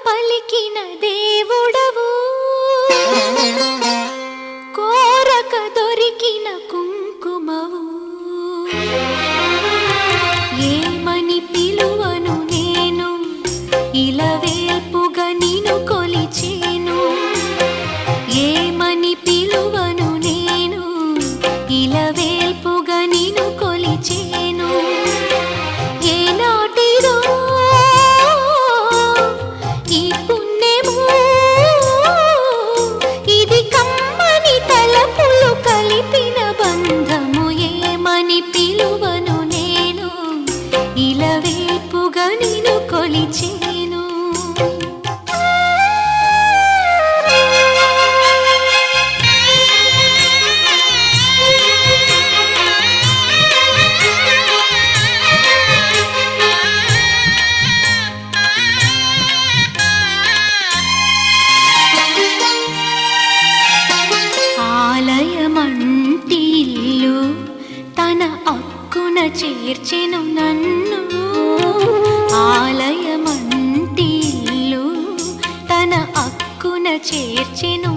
పలికిన దేవుడవు, కోరక దొరికిన కుంకుమవు. ఏమని పిలువను నేను, ఇలవేల్పుగా నిన్ను కొలిచేను. ఏమని పిలువను నేను, ఇలవేల్పుగా నిన్ను కొలిచేను. ఏనాటిదో ఈ పుణ్యము, ఇది కమ్మని తలపులు కలిపిన బంధము. ఏమని పిలువను నేను, ఇలవేల్పుగా నిన్ను కొలిచేను. ఆలయమంటి ఇల్లు తన అక్కున చేర్చెను నన్ను. ఆలయమంటి ఇల్లు తన అక్కున చేర్చెను